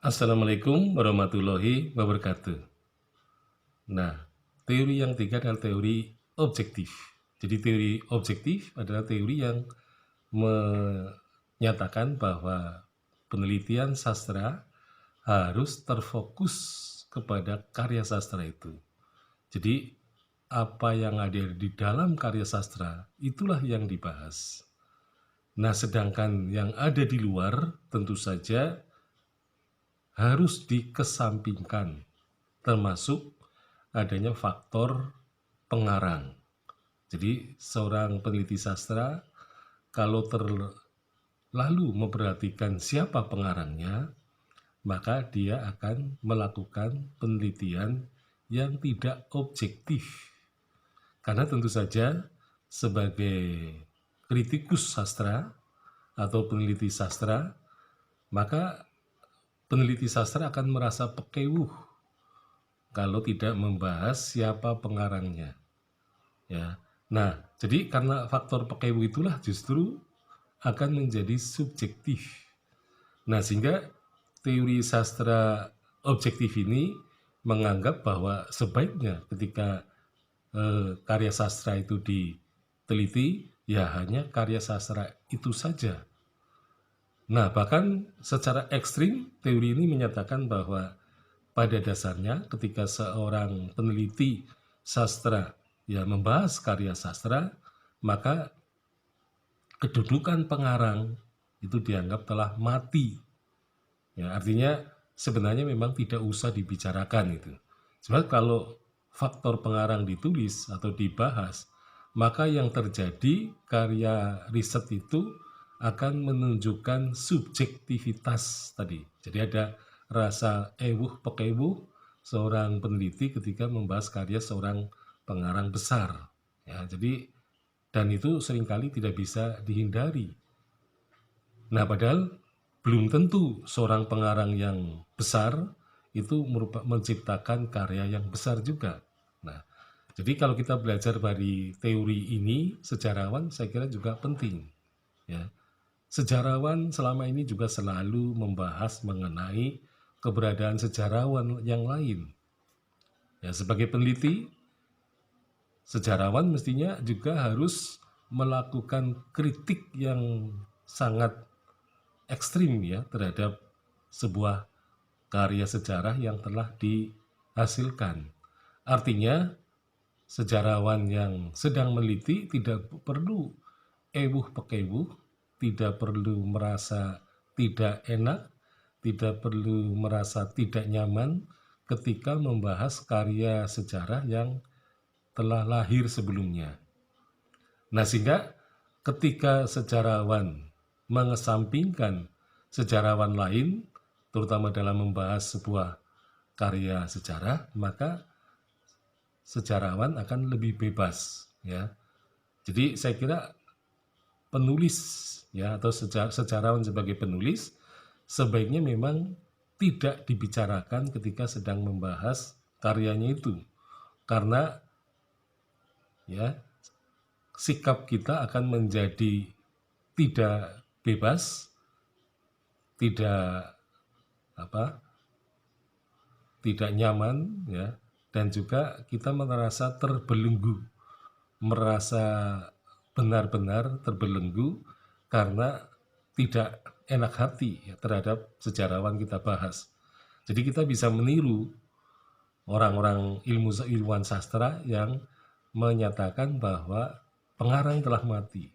Assalamualaikum warahmatullahi wabarakatuh. Nah, teori yang ketiga adalah teori objektif. Jadi teori objektif adalah teori yang menyatakan bahwa penelitian sastra harus terfokus kepada karya sastra itu. Jadi apa yang ada di dalam karya sastra itulah yang dibahas. Nah, sedangkan yang ada di luar tentu saja harus dikesampingkan, termasuk adanya faktor pengarang. Jadi seorang peneliti sastra kalau terlalu memperhatikan siapa pengarangnya, maka dia akan melakukan penelitian yang tidak objektif. Karena tentu saja sebagai kritikus sastra atau peneliti sastra, maka peneliti sastra akan merasa pekewuh kalau tidak membahas siapa pengarangnya. Ya. Nah, jadi karena faktor pekewuh itulah justru akan menjadi subjektif. Nah, sehingga teori sastra objektif ini menganggap bahwa sebaiknya ketika karya sastra itu diteliti, ya hanya karya sastra itu saja. Nah, bahkan secara ekstrim, teori ini menyatakan bahwa pada dasarnya ketika seorang peneliti sastra ya membahas karya sastra, maka kedudukan pengarang itu dianggap telah mati. Ya, artinya sebenarnya memang tidak usah dibicarakan itu. Sebab kalau faktor pengarang ditulis atau dibahas, maka yang terjadi karya riset itu akan menunjukkan subjektivitas tadi. Jadi ada rasa pekewuh seorang peneliti ketika membahas karya seorang pengarang besar. Ya, jadi dan itu seringkali tidak bisa dihindari. Nah, padahal belum tentu seorang pengarang yang besar itu menciptakan karya yang besar juga. Nah, jadi kalau kita belajar dari teori ini, sejarawan saya kira juga penting. Ya, sejarawan selama ini juga selalu membahas mengenai keberadaan sejarawan yang lain. Ya, sebagai peneliti, sejarawan mestinya juga harus melakukan kritik yang sangat ekstrim ya terhadap sebuah karya sejarah yang telah dihasilkan. Artinya, sejarawan yang sedang meneliti tidak perlu pekewuh, tidak perlu merasa tidak enak, tidak perlu merasa tidak nyaman ketika membahas karya sejarah yang telah lahir sebelumnya. Nah, sehingga ketika sejarawan mengesampingkan sejarawan lain, terutama dalam membahas sebuah karya sejarah, maka sejarawan akan lebih bebas, ya. Jadi saya kira penulis ya atau sejarawan sebagai penulis sebaiknya memang tidak dibicarakan ketika sedang membahas karyanya itu, karena ya sikap kita akan menjadi tidak bebas, tidak tidak nyaman ya, dan juga kita merasa terbelenggu, merasa benar-benar terbelenggu karena tidak enak hati ya, terhadap sejarawan kita bahas. Jadi kita bisa meniru orang-orang ilmuwan sastra yang menyatakan bahwa pengarang telah mati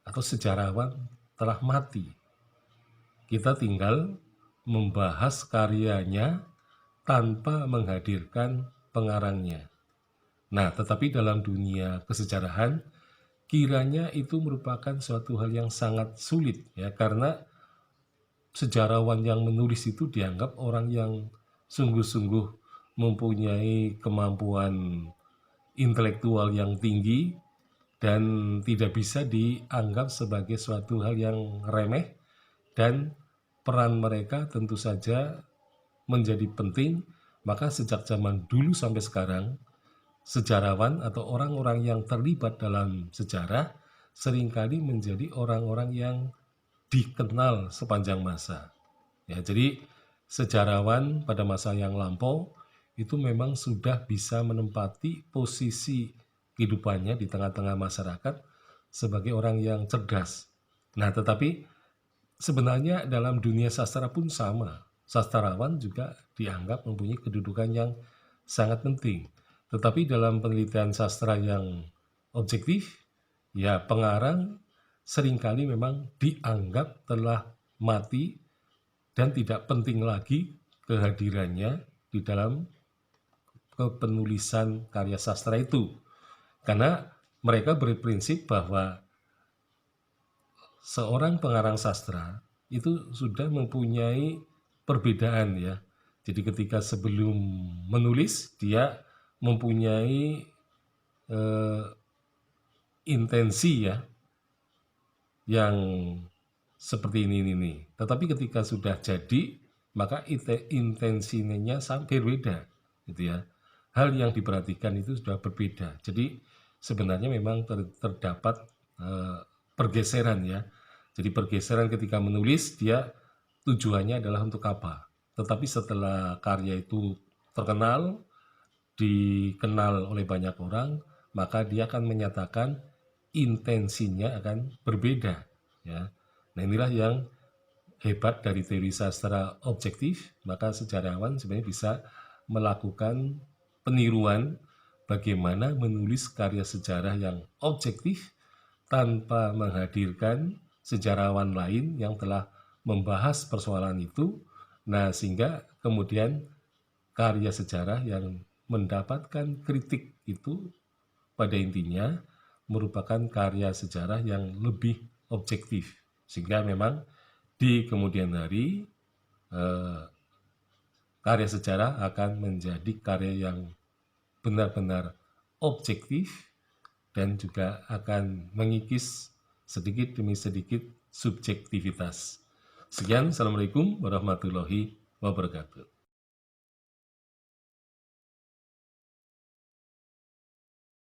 atau sejarawan telah mati. Kita tinggal membahas karyanya tanpa menghadirkan pengarangnya. Nah, tetapi dalam dunia kesejarahan, kiranya itu merupakan suatu hal yang sangat sulit ya, karena sejarawan yang menulis itu dianggap orang yang sungguh-sungguh mempunyai kemampuan intelektual yang tinggi dan tidak bisa dianggap sebagai suatu hal yang remeh, dan peran mereka tentu saja menjadi penting. Maka sejak zaman dulu sampai sekarang, sejarawan atau orang-orang yang terlibat dalam sejarah seringkali menjadi orang-orang yang dikenal sepanjang masa. Ya, jadi sejarawan pada masa yang lampau itu memang sudah bisa menempati posisi kehidupannya di tengah-tengah masyarakat sebagai orang yang cerdas. Nah, tetapi sebenarnya dalam dunia sastra pun sama. Sastrawan juga dianggap mempunyai kedudukan yang sangat penting. Tetapi dalam penelitian sastra yang objektif, ya pengarang seringkali memang dianggap telah mati dan tidak penting lagi kehadirannya di dalam kepenulisan karya sastra itu. Karena mereka berprinsip bahwa seorang pengarang sastra itu sudah mempunyai perbedaan ya. Jadi ketika sebelum menulis dia mempunyai intensi ya yang seperti ini nih. Tetapi ketika sudah jadi maka intensinya sampai berbeda gitu ya. Hal yang diperhatikan itu sudah berbeda. Jadi sebenarnya memang terdapat pergeseran ya. Jadi pergeseran ketika menulis dia tujuannya adalah untuk apa. Tetapi setelah karya itu terkenal, dikenal oleh banyak orang, maka dia akan menyatakan intensinya akan berbeda ya. Nah, inilah yang hebat dari teori sastra objektif. Maka sejarawan sebenarnya bisa melakukan peniruan bagaimana menulis karya sejarah yang objektif tanpa menghadirkan sejarawan lain yang telah membahas persoalan itu. Nah, sehingga kemudian karya sejarah yang mendapatkan kritik itu pada intinya merupakan karya sejarah yang lebih objektif. Sehingga memang di kemudian hari karya sejarah akan menjadi karya yang benar-benar objektif dan juga akan mengikis sedikit demi sedikit subjektivitas. Sekian, Assalamualaikum warahmatullahi wabarakatuh.